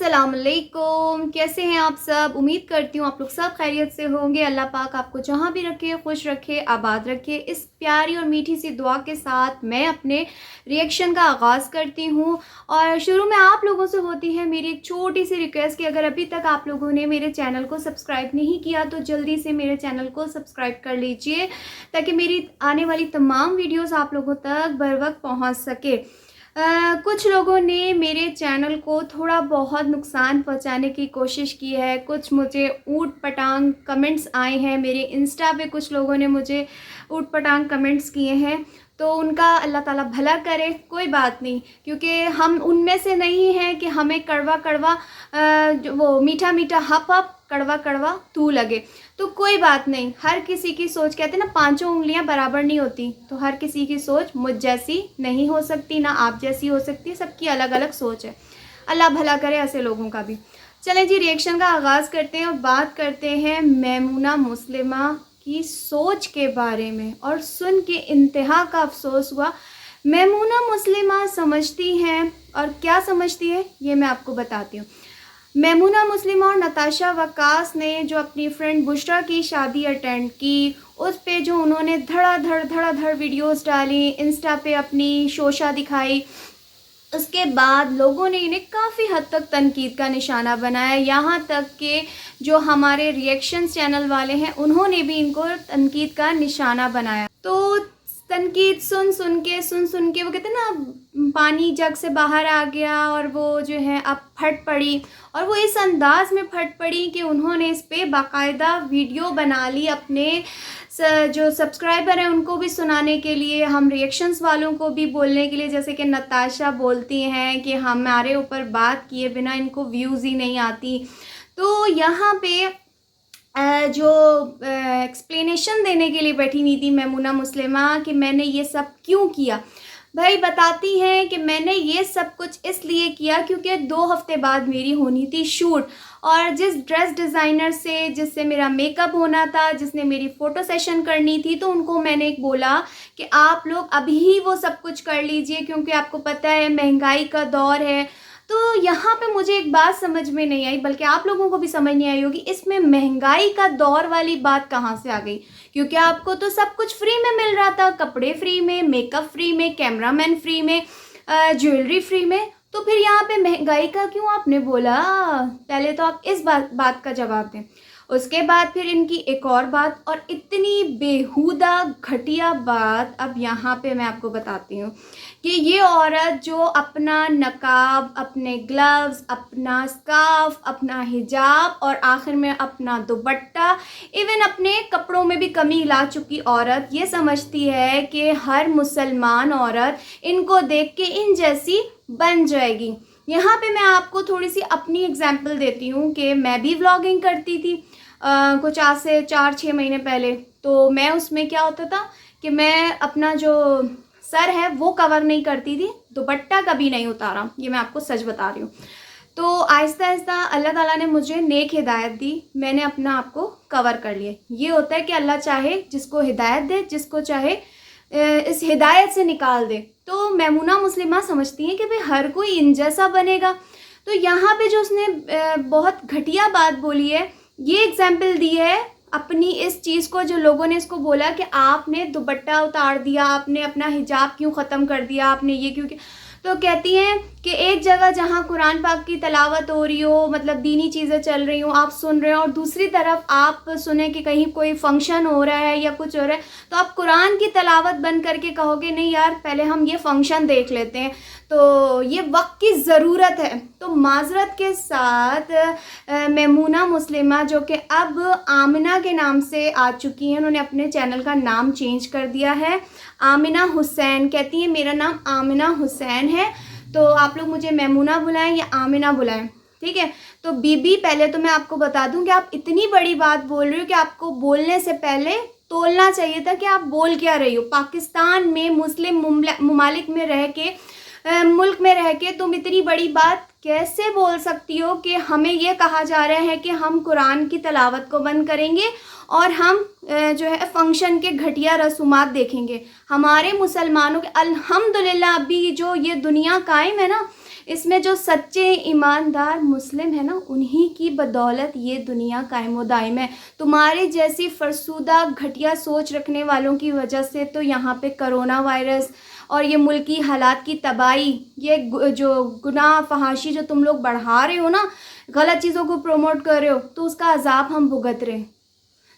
अस्सलाम वालेकुम। कैसे हैं आप सब? उम्मीद करती हूँ आप लोग सब खैरियत से होंगे। अल्लाह पाक आपको जहाँ भी रखे, खुश रखे, आबाद रखे। इस प्यारी और मीठी सी दुआ के साथ मैं अपने रिएक्शन का आगाज़ करती हूँ। और शुरू में आप लोगों से होती है मेरी एक छोटी सी रिक्वेस्ट कि अगर अभी तक आप लोगों ने मेरे चैनल को सब्सक्राइब नहीं किया तो जल्दी से मेरे चैनल को सब्सक्राइब कर लीजिए, ताकि मेरी आने वाली तमाम वीडियोज़ आप लोगों तक बर वक्त पहुँच सके। कुछ लोगों ने मेरे चैनल को थोड़ा बहुत नुकसान पहुंचाने की कोशिश की है। कुछ मुझे ऊट पटांग कमेंट्स आए हैं। मेरे इंस्टा पे कुछ लोगों ने मुझे ऊट पटांग कमेंट्स किए हैं, तो उनका अल्लाह ताला भला करे। कोई बात नहीं, क्योंकि हम उनमें से नहीं हैं कि हमें कड़वा कड़वा वो मीठा मीठा हप हप कड़वा कड़वा तू लगे। तो कोई बात नहीं, हर किसी की सोच, कहते हैं ना पांचों उंगलियां बराबर नहीं होती, तो हर किसी की सोच मुझ जैसी नहीं हो सकती, ना आप जैसी हो सकती। सबकी अलग अलग सोच है। अल्लाह भला करे ऐसे लोगों का भी। चलें जी, रिएक्शन का आगाज़ करते हैं और बात करते हैं मैमूना मुस्लिमा की सोच के बारे में। और सुन के इंतहा का अफसोस हुआ। मैमूना मुस्लिमा समझती हैं, और क्या समझती है ये मैं आपको बताती हूँ। मैमूना मुस्लिमा और नताशा वक्कास ने जो अपनी फ्रेंड बुशरा की शादी अटेंड की, उस पे जो उन्होंने धड़ाधड़ वीडियोस डाली, इंस्टा पे अपनी शोशा दिखाई, उसके बाद लोगों ने इन्हें काफ़ी हद तक तनकीद का निशाना बनाया। यहाँ तक कि जो हमारे रिएक्शंस चैनल वाले हैं उन्होंने भी इनको तनकीद का निशाना बनाया। तो तनकीद सुन सुन के वो कहते हैं ना, पानी जग से बाहर आ गया और वो जो है अब फट पड़ी। और वो इस अंदाज में फट पड़ी कि उन्होंने इस पे बाकायदा वीडियो बना ली, अपने जो सब्सक्राइबर हैं उनको भी सुनाने के लिए, हम रिएक्शंस वालों को भी बोलने के लिए। जैसे कि नताशा बोलती हैं कि हमारे ऊपर बात किए बिना इनको व्यूज़ ही नहीं आती। तो यहाँ पे जो एक्सप्लेनेशन देने के लिए बैठी नहीं थी मैमूना मुस्लिमा कि मैंने ये सब क्यों किया। भाई बताती हैं कि मैंने ये सब कुछ इसलिए किया क्योंकि 2 हफ्ते बाद मेरी होनी थी शूट, और जिस ड्रेस डिज़ाइनर से जिससे मेरा मेकअप होना था, जिसने मेरी फ़ोटो सेशन करनी थी, तो उनको मैंने बोला कि आप लोग अभी ही वो सब कुछ कर लीजिए, क्योंकि आपको पता है महंगाई का दौर है। तो यहाँ पे मुझे एक बात समझ में नहीं आई, बल्कि आप लोगों को भी समझ नहीं आई होगी, इसमें महंगाई का दौर वाली बात कहाँ से आ गई। क्योंकि आपको तो सब कुछ फ्री में मिल रहा था, कपड़े फ्री में, मेकअप फ्री में, कैमरामैन फ्री में, ज्वेलरी फ्री में। तो फिर यहाँ पे महंगाई का क्यों आपने बोला? पहले तो आप इस बात का जवाब दें। उसके बाद फिर इनकी एक और बात, और इतनी बेहुदा घटिया बात अब यहाँ पे मैं आपको बताती हूँ कि ये औरत जो अपना नकाब, अपने ग्लव्स, अपना स्कार्फ, अपना हिजाब और आखिर में अपना दुपट्टा, इवन अपने कपड़ों में भी कमी ला चुकी औरत, ये समझती है कि हर मुसलमान औरत इनको देख के इन जैसी बन जाएगी। यहाँ पे मैं आपको थोड़ी सी अपनी एग्जाम्पल देती हूँ कि मैं भी व्लॉगिंग करती थी कुछ आज से 4-6 महीने पहले। तो मैं उसमें क्या होता था कि मैं अपना जो सर है वो कवर नहीं करती थी, दुपट्टा कभी नहीं उतारा, ये मैं आपको सच बता रही हूँ। तो आहिस्ता आहिस्ता अल्लाह ताला ने मुझे नेक हिदायत दी, मैंने अपना आप को कवर कर लिया। ये होता है कि अल्लाह चाहे जिसको हिदायत दे, जिसको चाहे इस हिदायत से निकाल दे। तो मैमूना मुस्लिमा समझती हैं कि भाई हर कोई इन जैसा बनेगा। तो यहाँ पे जो उसने बहुत घटिया बात बोली है, ये एग्जाम्पल दी है अपनी इस चीज़ को, जो लोगों ने इसको बोला कि आपने दुपट्टा उतार दिया, आपने अपना हिजाब क्यों ख़त्म कर दिया, आपने ये क्यों किया। तो कहती हैं कि एक जगह जहाँ कुरान पाक की तलावत हो रही हो, मतलब दीनी चीज़ें चल रही हो, आप सुन रहे हो, और दूसरी तरफ आप सुने कि कहीं कोई फंक्शन हो रहा है या कुछ हो रहा है, तो आप कुरान की तलावत बंद करके कहोगे नहीं यार पहले हम ये फंक्शन देख लेते हैं, तो ये वक्त की ज़रूरत है। तो माजरत के साथ मैमूना मुस्लिमा, जो कि अब आमिना के नाम से आ चुकी हैं, उन्होंने अपने चैनल का नाम चेंज कर दिया है, आमिना हुसैन। कहती हैं मेरा नाम आमिना हुसैन है, तो आप लोग मुझे मैमूना बुलाएं या आमिना बुलाएं, ठीक है। तो बीबी, पहले तो मैं आपको बता दूं कि आप इतनी बड़ी बात बोल रही हो कि आपको बोलने से पहले तोलना चाहिए था कि आप बोल क्या रही हो। पाकिस्तान में, मुस्लिम ममालिक में रह के, मुल्क में रह के तुम इतनी बड़ी बात कैसे बोल सकती हो कि हमें ये कहा जा रहा है कि हम कुरान की तलावत को बंद करेंगे और हम जो है फंक्शन के घटिया रसूमात देखेंगे। हमारे मुसलमानों के अल्हम्दुलिल्लाह अभी जो ये दुनिया कायम है ना, इसमें जो सच्चे ईमानदार मुस्लिम है ना, उन्हीं की बदौलत ये दुनिया कायम दायम है। तुम्हारे जैसी फरसूदा घटिया सोच रखने वालों की वजह से तो यहाँ पे कोरोना वायरस और ये मुल्की हालात की तबाही, ये जो गुनाह फहाशी जो तुम लोग बढ़ा रहे हो ना, गलत चीज़ों को प्रमोट कर रहे हो, तो उसका अजाब हम भुगत रहे हैं।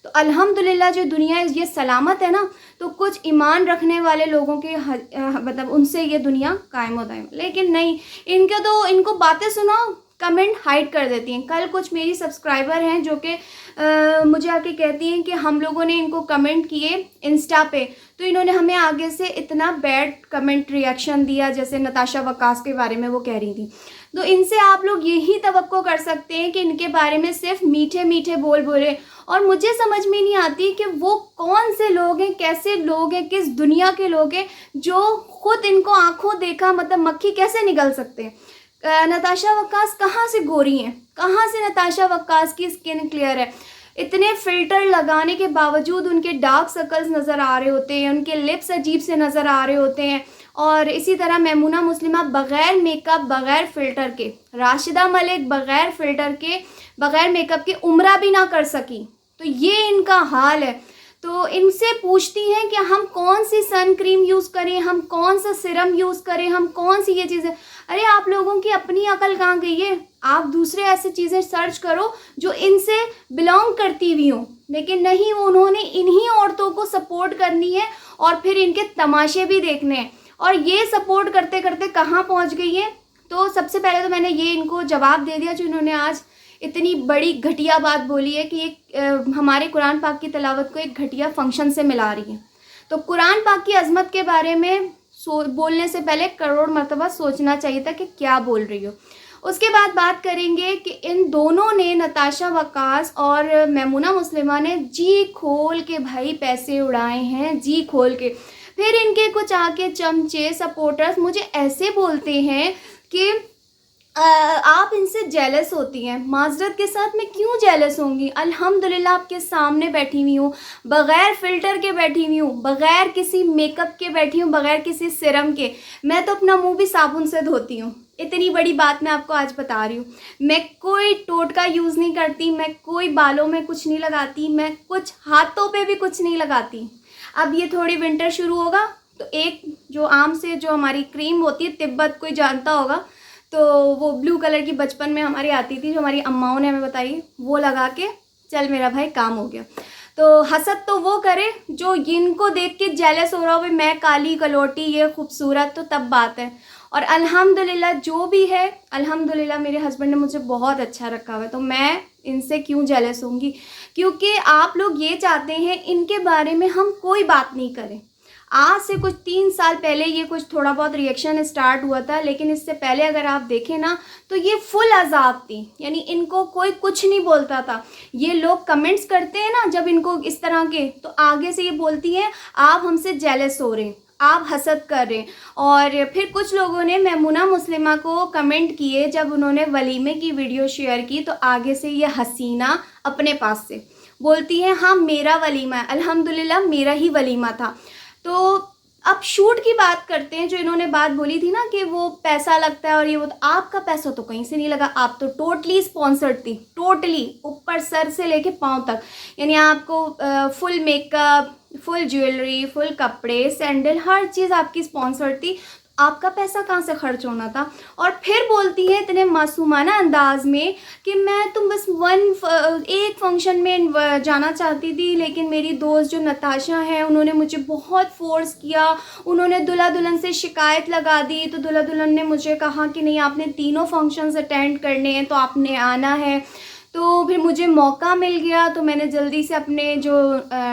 तो अल्हम्दुलिल्लाह जो दुनिया ये सलामत है ना, तो कुछ ईमान रखने वाले लोगों के मतलब उनसे ये दुनिया कायम दायम। लेकिन नहीं, इनको बातें सुनाओ, कमेंट हाइड कर देती हैं। कल कुछ मेरी सब्सक्राइबर हैं जो कि मुझे आके कहती हैं कि हम लोगों ने इनको कमेंट किए इंस्टा पे, तो इन्होंने हमें आगे से इतना बैड कमेंट रिएक्शन दिया, जैसे नताशा वक्कास के बारे में वो कह रही थी। तो इनसे आप लोग यही तवक्को कर सकते हैं कि इनके बारे में सिर्फ मीठे मीठे बोल बोले। और मुझे समझ में नहीं आती कि वो कौन से लोग हैं, कैसे लोग हैं, किस दुनिया के लोग हैं जो खुद इनको आंखों देखा मतलब मक्खी कैसे निकल सकते हैं। नताशा वक्कास कहाँ से गोरी हैं, कहाँ से नताशा वक्कास की स्किन क्लियर है। इतने फिल्टर लगाने के बावजूद उनके डार्क सर्कल्स नज़र आ रहे होते हैं, उनके लिप्स अजीब से नज़र आ रहे होते हैं। और इसी तरह मेमूना मुस्लिमा बग़ैर मेकअप, बग़ैर फ़िल्टर के, राशिदा मलिक बग़ैर फ़िल्टर के, बग़ैर मेकअप के उम्रा भी ना कर सकी। तो ये इनका हाल है। तो इनसे पूछती हैं कि हम कौन सी सन क्रीम यूज़ करें, हम कौन सा सिरम यूज़ करें, हम कौन सी ये चीज़ें। अरे आप लोगों की अपनी अकल कहाँ गई है? आप दूसरे ऐसे चीज़ें सर्च करो जो इनसे बिलोंग करती हुई हों। लेकिन नहीं, वो उन्होंने इन्हीं औरतों को सपोर्ट करनी है और फिर इनके तमाशे भी देखने हैं। और ये सपोर्ट करते करते कहाँ पहुँच गई है। तो सबसे पहले तो मैंने ये इनको जवाब दे दिया जो इन्होंने आज इतनी बड़ी घटिया बात बोली है कि एक हमारे कुरान पाक की तिलावत को एक घटिया फंक्शन से मिला रही है। तो कुरान पाक की अज़मत के बारे में बोलने से पहले करोड़ मरतबा सोचना चाहिए था कि क्या बोल रही हो। उसके बाद बात करेंगे कि इन दोनों ने, नताशा वक्कास और मेमूना मुस्लिमा ने जी खोल के भाई पैसे उड़ाए हैं, जी खोल के। फिर इनके कुछ आके चमचे सपोर्टर्स मुझे ऐसे बोलते हैं कि आप इनसे जेलस होती हैं। माजरत के साथ मैं क्यों जेलस होंगी? अल्हम्दुलिल्लाह आपके सामने बैठी हुई हूँ, बग़ैर फ़िल्टर के बैठी हुई हूँ, बग़ैर किसी मेकअप के बैठी हूँ, बग़ैर किसी सिरम के। मैं तो अपना मुंह भी साबुन से धोती हूँ। इतनी बड़ी बात मैं आपको आज बता रही हूँ। मैं कोई टोटका यूज़ नहीं करती, मैं कोई बालों में कुछ नहीं लगाती, मैं कुछ हाथों पे भी कुछ नहीं लगाती। अब ये थोड़ी विंटर शुरू होगा तो एक जो आम से जो हमारी क्रीम होती है, तिब्बत कोई जानता होगा, तो वो ब्लू कलर की बचपन में हमारी आती थी, जो हमारी अम्माओं ने हमें बताई, वो लगा के चल मेरा भाई काम हो गया। तो हसद तो वो करे जो इनको देख के जेलस हो रहा हो, भाई मैं काली कलोटी, ये खूबसूरत, तो तब बात है। और अल्हम्दुलिल्लाह जो भी है, अल्हम्दुलिल्लाह मेरे हस्बैंड ने मुझे बहुत अच्छा रखा हुआ है, तो मैं इनसे क्यों जेलस होंगी? क्योंकि आप लोग ये चाहते हैं इनके बारे में हम कोई बात नहीं करें। आज से कुछ 3 साल पहले ये कुछ थोड़ा बहुत रिएक्शन स्टार्ट हुआ था, लेकिन इससे पहले अगर आप देखें ना तो ये फुल अजाब थी, यानी इनको कोई कुछ नहीं बोलता था। ये लोग कमेंट्स करते हैं ना जब इनको इस तरह के, तो आगे से ये बोलती हैं आप हमसे जेलस हो रहे हैं, आप हसद कर रहे हैं। और फिर कुछ लोगों ने मेमूना मुस्लिमा को कमेंट किए जब उन्होंने वलीमे की वीडियो शेयर की, तो आगे से ये हसीना अपने पास से बोलती है हाँ मेरा वलीमा है। अल्हम्दुलिल्लाह मेरा ही वलीमा था। तो अब शूट की बात करते हैं, जो इन्होंने बात बोली थी ना कि वो पैसा लगता है और ये वो, तो आपका पैसा तो कहीं से नहीं लगा। आप तो टोटली स्पॉन्सर्ड थी, टोटली ऊपर सर से लेके पाँव तक, यानी आपको full makeup, full jewellery, full कपड़े, सैंडल, हर चीज़ आपकी स्पॉन्सर्ड थी। आपका पैसा कहाँ से खर्च होना था? और फिर बोलती है इतने मासूमाना अंदाज में कि मैं तुम बस एक फंक्शन में जाना चाहती थी, लेकिन मेरी दोस्त जो नताशा है उन्होंने मुझे बहुत फोर्स किया, उन्होंने दूल्हा दुल्हन से शिकायत लगा दी। तो दूल्हा दुल्हन ने मुझे कहा कि नहीं आपने तीनों फंक्शंस अटेंड करने हैं, तो आपने आना है। तो फिर मुझे मौका मिल गया, तो मैंने जल्दी से अपने जो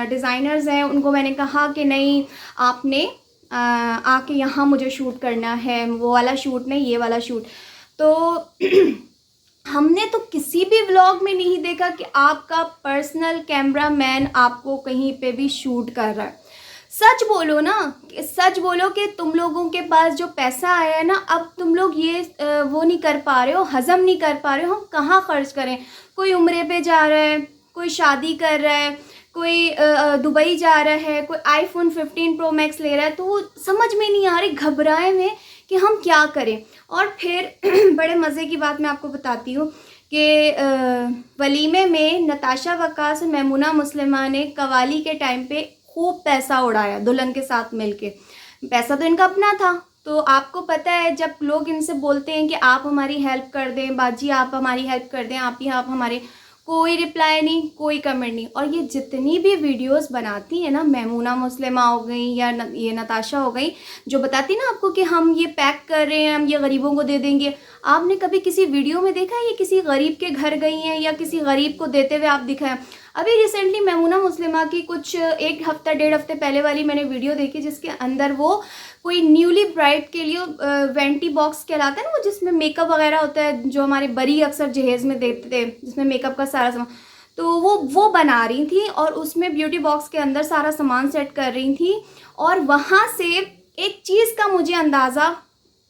डिज़ाइनर्स हैं उनको मैंने कहा कि नहीं आपने आके यहाँ मुझे शूट करना है, वो वाला शूट नहीं ये वाला शूट। तो हमने तो किसी भी व्लॉग में नहीं देखा कि आपका पर्सनल कैमरामैन आपको कहीं पे भी शूट कर रहा है। सच बोलो ना, सच बोलो कि तुम लोगों के पास जो पैसा आया है ना, अब तुम लोग ये वो नहीं कर पा रहे हो, हज़म नहीं कर पा रहे हो, हम कहाँ खर्च करें। कोई उम्रे पे जा रहा है, कोई शादी कर रहा है, कोई दुबई जा रहा है, कोई आईफोन 15 प्रो मैक्स ले रहा है, तो वो समझ में नहीं आ रही, घबराए में कि हम क्या करें। और फिर बड़े मज़े की बात मैं आपको बताती हूँ कि वलीमे में नताशा वक्कास और मैमूना मुस्लिमा ने कवाली के टाइम पे खूब पैसा उड़ाया दुल्हन के साथ मिलके। पैसा तो इनका अपना था। तो आपको पता है जब लोग इनसे बोलते हैं कि आप हमारी हेल्प कर दें, बाजी आप हमारी हेल्प कर दें, आप हमारे, कोई रिप्लाई नहीं, कोई कमेंट नहीं। और ये जितनी भी वीडियोस बनाती है ना, मैमूना मुस्लिमा हो गई या ये नताशा हो गई, जो बताती ना आपको कि हम ये पैक कर रहे हैं, हम ये गरीबों को दे देंगे, आपने कभी किसी वीडियो में देखा है ये किसी गरीब के घर गई हैं या किसी गरीब को देते हुए आप दिखा है? अभी रिसेंटली मैमूना मुस्लिमा की कुछ 1 हफ्ता 1.5 हफ्ते पहले वाली मैंने वीडियो देखी, जिसके अंदर वो कोई न्यूली ब्राइड के लिए वेंटी बॉक्स कहलाता है ना, वो जिसमें मेकअप वगैरह होता है, जो हमारे बरी अक्सर जहेज़ में देते थे, जिसमें मेकअप का सारा सामान, तो वो बना रही थी और उसमें ब्यूटी बॉक्स के अंदर सारा सामान सेट कर रही थी। और वहाँ से एक चीज़ का मुझे अंदाज़ा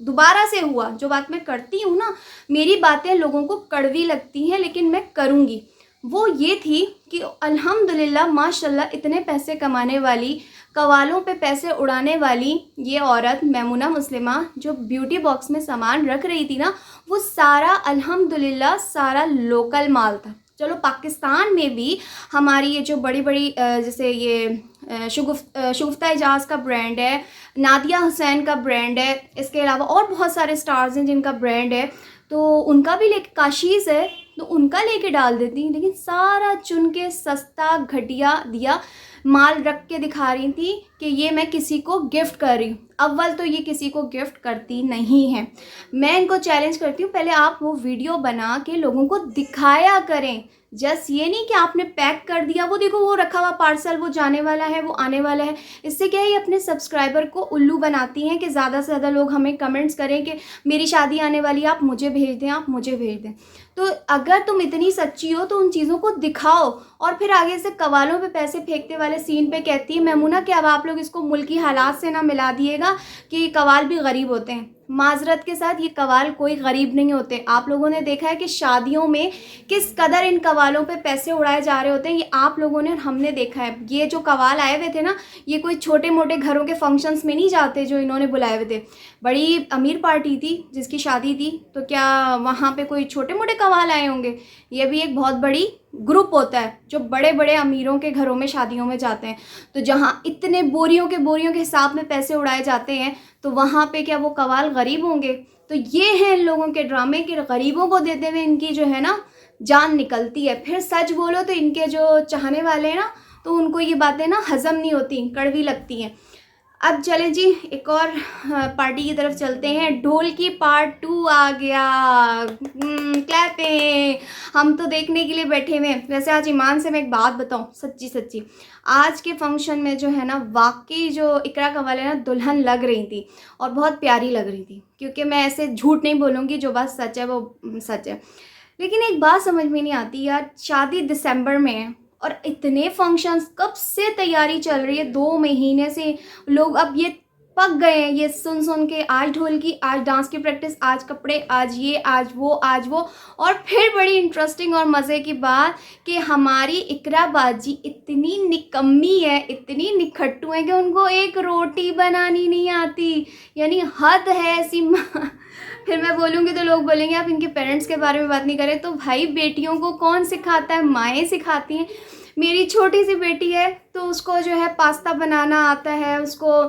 दोबारा से हुआ। जो बात मैं करती हूँ ना, मेरी बातें लोगों को कड़वी लगती हैं लेकिन मैं करूँगी, वो ये थी कि अल्हम्दुलिल्लाह माशाल्लाह इतने पैसे कमाने वाली, कवालों पे पैसे उड़ाने वाली ये औरत मैमूना मुस्लिमा जो ब्यूटी बॉक्स में सामान रख रही थी ना, वो सारा अल्हम्दुलिल्लाह सारा लोकल माल था। चलो पाकिस्तान में भी हमारी ये जो बड़ी बड़ी जैसे ये शगुफ्ता एजाज़ का ब्रांड है, नादिया हुसैन का ब्रांड है, इसके अलावा और बहुत सारे स्टार्स हैं जिनका ब्रांड है, तो उनका भी लेके काशीज़ है तो उनका लेके डाल देती, लेकिन सारा चुन के सस्ता घटिया दिया माल रख के दिखा रही थी कि ये मैं किसी को गिफ्ट कर रही हूँ। अव्वल तो ये किसी को गिफ्ट करती नहीं है। मैं इनको चैलेंज करती हूँ, पहले आप वो वीडियो बना के लोगों को दिखाया करें। जस्ट ये नहीं कि आपने पैक कर दिया, वो देखो वो रखा हुआ पार्सल, वो जाने वाला है, वो आने वाला है। इससे क्या है, ये अपने सब्सक्राइबर को उल्लू बनाती हैं कि ज़्यादा से ज़्यादा लोग हमें कमेंट्स करें कि मेरी शादी आने वाली है, आप मुझे भेज दें, आप मुझे भेज दें। तो अगर तुम इतनी सच्ची हो तो उन चीज़ों को दिखाओ। और फिर आगे से कवालों पे पैसे फेंकते वाले सीन पे कहती है मैमूना कि अब आप लोग इसको मुल्की हालात से ना मिला दिएगा कि कवाल भी गरीब होते हैं। माजरत के साथ ये कवाल कोई गरीब नहीं होते। आप लोगों ने देखा है कि शादियों में किस कदर इन कवालों पे पैसे उड़ाए जा रहे होते हैं, ये आप लोगों ने और हमने देखा है। ये जो कवाल आए हुए थे ना, ये कोई छोटे मोटे घरों के फंक्शंस में नहीं जाते जो इन्होंने बुलाए हुए थे। बड़ी अमीर पार्टी थी जिसकी शादी थी, तो क्या वहाँ पे कोई छोटे मोटे कवाल आए होंगे? ये भी एक बहुत बड़ी ग्रुप होता है जो बड़े बड़े अमीरों के घरों में शादियों में जाते हैं। तो जहाँ इतने बोरियों के हिसाब में पैसे उड़ाए जाते हैं, तो वहाँ पे क्या वो कवाल गरीब होंगे? तो ये हैं इन लोगों के ड्रामे कि गरीबों को देते हुए इनकी जो है ना जान निकलती है। फिर सच बोलो तो इनके जो चाहने वाले हैं ना, तो उनको ये बातें ना हज़म नहीं होती, कड़वी लगती हैं। अब चलें जी, एक और पार्टी की तरफ चलते हैं। ढोल की पार्ट 2 आ गया। क्लैपिंग। हम तो देखने के लिए बैठे हुए हैं। वैसे आज ईमान से मैं एक बात बताऊं, सच्ची सच्ची, आज के फंक्शन में जो है ना, वाकई जो इकरा कवाल है ना, दुल्हन लग रही थी और बहुत प्यारी लग रही थी। क्योंकि मैं ऐसे झूठ नहीं बोलूँगी, जो बात सच है वो सच है। लेकिन एक बात समझ में नहीं आती यार, शादी दिसंबर में है और इतने फंक्शंस कब से तैयारी चल रही है, 2 महीने से लोग अब ये पक गए हैं ये सुन सुन के, आज ढोल की, आज डांस की प्रैक्टिस, आज कपड़े, आज ये, आज वो, आज वो। और फिर बड़ी इंटरेस्टिंग और मज़े की बात कि हमारी इकरा बाजी इतनी निकम्मी है, इतनी निखट्टू है कि उनको एक रोटी बनानी नहीं आती। यानी हद है ऐसी फिर मैं बोलूँगी तो लोग बोलेंगे आप इनके पेरेंट्स के बारे में बात नहीं करें। तो भाई बेटियों को कौन सिखाता है? माएँ सिखाती हैं। मेरी छोटी सी बेटी है तो उसको जो है पास्ता बनाना आता है, उसको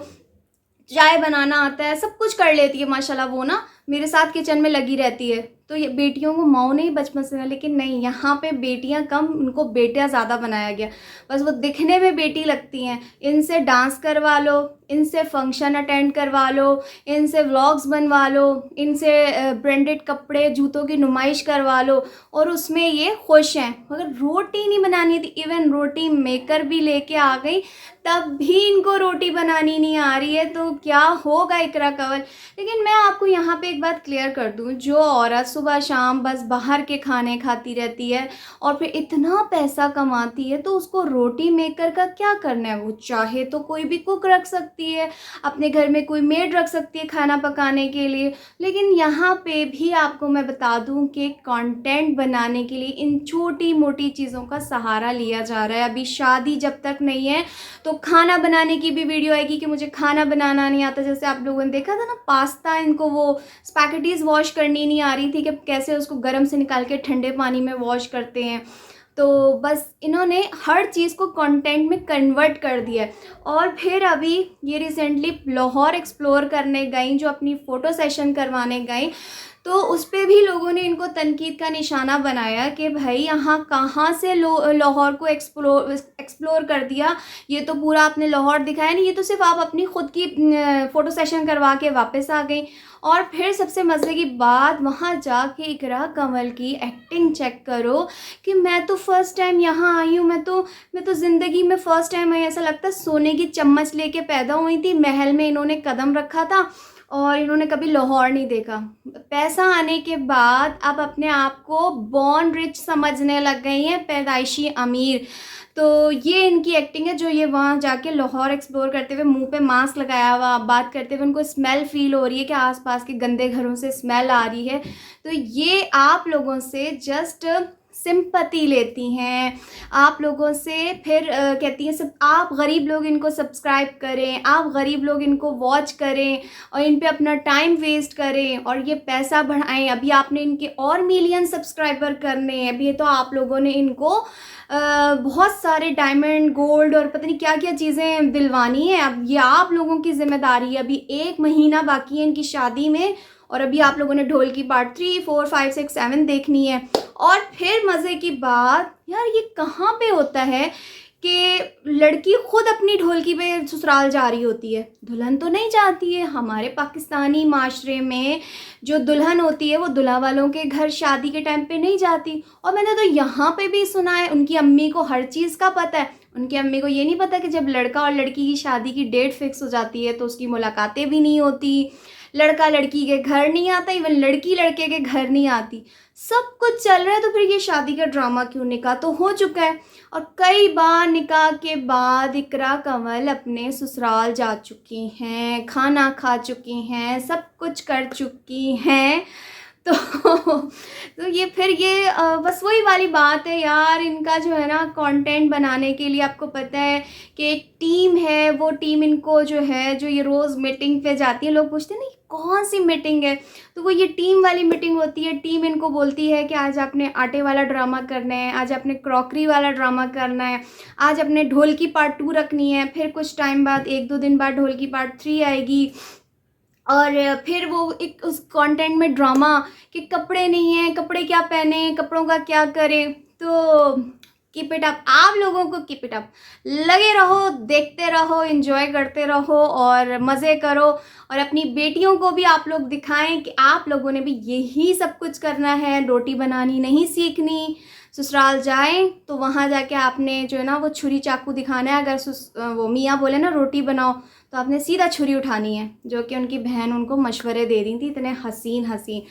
चाय बनाना आता है, सब कुछ कर लेती है माशाल्लाह। वो ना मेरे साथ किचन में लगी रहती है। तो ये बेटियों को माओ नहीं बचपन से, लेकिन नहीं, यहाँ पे बेटियाँ कम, उनको बेटियाँ ज़्यादा बनाया गया। बस वो दिखने में बेटी लगती हैं। इनसे डांस करवा लो, इनसे फंक्शन अटेंड करवा लो, इनसे व्लॉग्स बनवा लो, इनसे ब्रांडेड कपड़े जूतों की नुमाइश करवा लो और उसमें ये खुश हैं। मगर रोटी नहीं बनानी थी। इवन रोटी मेकर भी लेके आ गई, तब भी इनको रोटी बनानी नहीं आ रही है। तो क्या होगा इकरा कंवल। लेकिन मैं आपको यहाँ पे एक बात क्लियर कर दूँ, जो औरत सुबह शाम बस बाहर के खाने खाती रहती है और फिर इतना पैसा कमाती है, तो उसको रोटी मेकर का क्या करना है? वो चाहे तो कोई भी कुक रख सकती है, अपने घर में कोई मेड रख सकती है खाना पकाने के लिए। लेकिन यहाँ पे भी आपको मैं बता दूँ कि कंटेंट बनाने के लिए इन छोटी मोटी चीज़ों का सहारा लिया जा रहा है। अभी शादी जब तक नहीं है तो खाना बनाने की भी वीडियो आएगी कि मुझे खाना बनाना नहीं आता। जैसे आप लोगों ने देखा था ना पास्ता, इनको वो स्पैगेटीज़ वॉश करनी नहीं आ रही थी कि कैसे उसको गर्म से निकाल के ठंडे पानी में वॉश करते हैं। तो बस इन्होंने हर चीज़ को कंटेंट में कन्वर्ट कर दिया है। और फिर अभी ये रिसेंटली लाहौर एक्सप्लोर करने गई, जो अपनी फ़ोटो सेशन करवाने गई, तो उस पे भी लोगों ने इनको तनकीद का निशाना बनाया कि भाई यहाँ कहाँ से लाहौर को एक्सप्लोर कर दिया, ये तो पूरा आपने लाहौर दिखाया नहीं, ये तो सिर्फ आप अपनी ख़ुद की फ़ोटो सेशन करवा के वापस आ गई। और फिर सबसे मज़े की बात, वहाँ जाके इकरा कंवल की एक्टिंग चेक करो कि मैं तो फ़र्स्ट टाइम यहाँ आई हूँ, मैं तो ज़िंदगी में फ़र्स्ट टाइम आई, ऐसा लगता है सोने की चम्मच लेके पैदा हुई थी। महल में इन्होंने कदम रखा था और इन्होंने कभी लाहौर नहीं देखा। पैसा आने के बाद अब अपने आप को बॉर्न रिच समझने लग गई हैं, पैदाइशी अमीर। तो ये इनकी एक्टिंग है, जो ये वहाँ जाके लाहौर एक्सप्लोर करते हुए मुंह पे मास्क लगाया हुआ बात करते हुए उनको स्मेल फील हो रही है कि आसपास के गंदे घरों से स्मेल आ रही है। तो ये आप लोगों से जस्ट सिंपैथी लेती हैं, आप लोगों से फिर कहती हैं सब आप गरीब लोग इनको सब्सक्राइब करें, आप गरीब लोग इनको वॉच करें और इन पे अपना टाइम वेस्ट करें और ये पैसा बढ़ाएं। अभी आपने इनके और मिलियन सब्सक्राइबर करने हैं, अभी तो आप लोगों ने इनको बहुत सारे डायमंड, गोल्ड और पता नहीं क्या क्या चीज़ें दिलवानी है। अब ये आप लोगों की जिम्मेदारी है। अभी 1 महीना बाकी है इनकी शादी में और अभी आप लोगों ने ढोल की पार्ट 3, 4, 5, 6, 7 देखनी है। और फिर मज़े की बात यार, ये कहाँ पे होता है कि लड़की खुद अपनी ढोलकी पे ससुराल जा रही होती है, दुल्हन तो नहीं जाती है। हमारे पाकिस्तानी माशरे में जो दुल्हन होती है वो दूल्हा वालों के घर शादी के टाइम पे नहीं जाती। और मैंने तो यहाँ पे भी सुना है उनकी अम्मी को हर चीज़ का पता है। उनकी अम्मी को ये नहीं पता कि जब लड़का और लड़की की शादी की डेट फिक्स हो जाती है तो उसकी मुलाकातें भी नहीं होती, लड़का लड़की के घर नहीं आता, इवन लड़की लड़के के घर नहीं आती। सब कुछ चल रहा है तो फिर ये शादी का ड्रामा क्यों? निकाह तो हो चुका है और कई बार निकाह के बाद इकरा कंवल अपने ससुराल जा चुकी हैं, खाना खा चुकी हैं, सब कुछ कर चुकी हैं। तो ये फिर ये बस वही वाली बात है यार, इनका जो है ना कंटेंट बनाने के लिए आपको पता है कि एक टीम है, वो टीम इनको जो है, जो ये रोज़ मीटिंग पे जाती है, लोग पूछते हैं ना कौन सी मीटिंग है, तो वो ये टीम वाली मीटिंग होती है। टीम इनको बोलती है कि आज आपने आटे वाला ड्रामा करना है, आज आपने क्रॉकरी वाला ड्रामा करना है, आज आपने ढोल की पार्ट 2 रखनी है। फिर कुछ टाइम बाद 1-2 दिन बाद ढोल की पार्ट 3 आएगी और फिर वो एक उस कंटेंट में ड्रामा कि कपड़े नहीं हैं, कपड़े क्या पहने, कपड़ों का क्या करें। तो कीप इट अप, आप लोगों को कीप इट अप, लगे रहो, देखते रहो, एंजॉय करते रहो और मज़े करो। और अपनी बेटियों को भी आप लोग दिखाएं कि आप लोगों ने भी यही सब कुछ करना है, रोटी बनानी नहीं सीखनी। ससुराल जाएं तो वहाँ जाके आपने जो है ना वो छुरी चाकू दिखाना है। अगर वो मियाँ बोले ना रोटी बनाओ तो आपने सीधा छुरी उठानी है, जो कि उनकी बहन उनको मशवरे दे रही थी, इतने हसीन हसीन।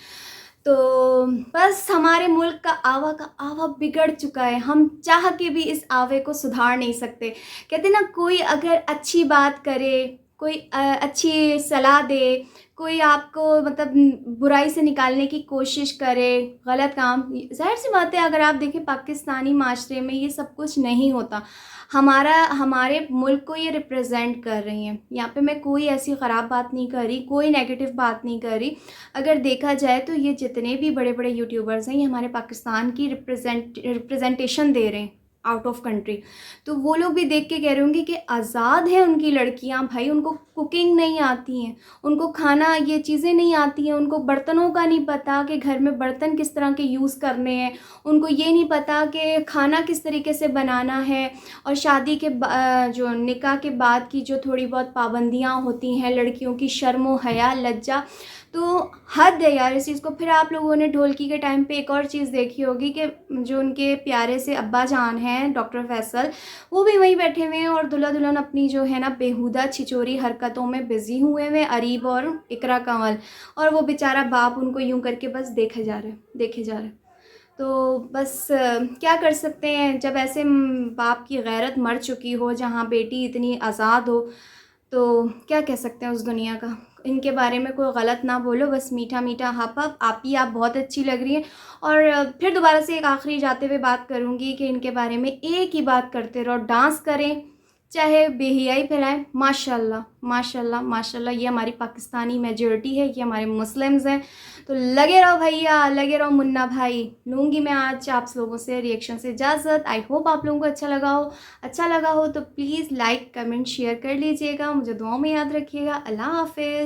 तो बस हमारे मुल्क का आवा बिगड़ चुका है, हम चाह के भी इस आवे को सुधार नहीं सकते। कहते ना कोई अगर अच्छी बात करे, कोई अच्छी सलाह दे, कोई आपको मतलब बुराई से निकालने की कोशिश करे, गलत काम, ज़ाहिर सी बात है अगर आप देखें पाकिस्तानी माशरे में ये सब कुछ नहीं होता। हमारे मुल्क को ये रिप्रेजेंट कर रही हैं। यहाँ पे मैं कोई ऐसी ख़राब बात नहीं कर रही, कोई नेगेटिव बात नहीं कर रही। अगर देखा जाए तो ये जितने भी बड़े बड़े यूट्यूबर्स हैं ये हमारे पाकिस्तान की रिप्रेजेंटेशन दे रहे हैं आउट ऑफ कंट्री। तो वो लोग भी देख के कह रहे होंगे कि आज़ाद है उनकी लड़कियां, भाई उनको कुकिंग नहीं आती हैं, उनको खाना ये चीज़ें नहीं आती हैं, उनको बर्तनों का नहीं पता कि घर में बर्तन किस तरह के यूज़ करने हैं, उनको ये नहीं पता कि खाना किस तरीके से बनाना है। और शादी के जो निकाह के बाद की जो थोड़ी बहुत पाबंदियाँ होती हैं लड़कियों की, शर्म व हया, लज्जा, तो हद है यार इस चीज़ को। फिर आप लोगों ने ढोलकी के टाइम पे एक और चीज़ देखी होगी कि जो उनके प्यारे से अब्बा जान हैं डॉक्टर फैसल, वो भी वहीं बैठे हुए हैं और दुल्हा दुल्हन अपनी जो है ना बेहुदा छिचोरी हरकतों में बिज़ी हुए हुए, अरीब और इकरा कंवल, और वो बेचारा बाप उनको यूं करके बस देखे जा रहे। तो बस क्या कर सकते हैं, जब ऐसे बाप की गैरत मर चुकी हो, जहाँ बेटी इतनी आज़ाद हो, तो क्या कह सकते हैं उस दुनिया का। इनके बारे में कोई गलत ना बोलो, बस मीठा मीठा हप हप, आप बहुत अच्छी लग रही हैं। और फिर दोबारा से एक आखिरी जाते हुए बात करूँगी कि इनके बारे में एक ही बात करते रहो, डांस करें, चाहे बेहयाई फैलाएं, माशाल्लाह माशाल्लाह माशाल्लाह। ये हमारी पाकिस्तानी मेजॉरिटी है, ये हमारे मुस्लिम्स हैं। तो लगे रहो भैया, लगे रहो मुन्ना भाई। लूँगी मैं आज आप लोगों से रिएक्शन से इजाज़त। आई होप आप लोगों को अच्छा लगा हो तो प्लीज़ लाइक कमेंट शेयर कर लीजिएगा। मुझे दुआओं में याद रखिएगा। अल्लाह हाफिज़।